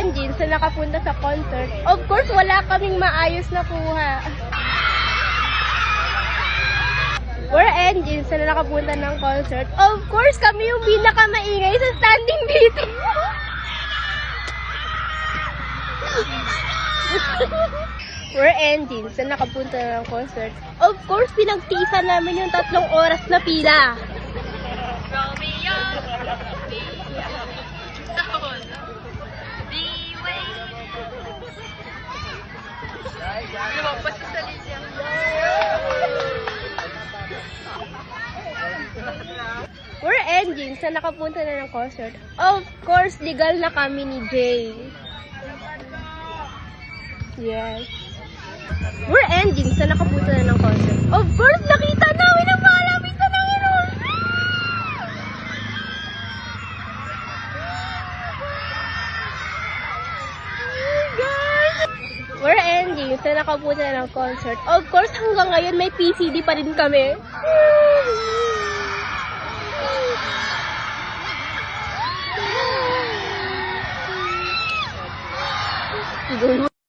engines na nakapunta sa concert. Of course, wala kaming maayos na kuha. We're engines na nakapunta ng concert. Of course, kami yung pinakamaingay sa standing dito. We're engines na nakapunta ng concert. Of course, pinagtiisan namin yung 3 oras na pila. We're engines na nakapunta na ng concert. Of course, legal na kami ni Jay. Yes. We're engines na nakapunta na ng concert. Of course, nakita namin ang malapit na Panginoon. Guys! We're engines na nakapunta na ng concert. Of course, hanggang ngayon may PCD pa rin kami. Gawin mo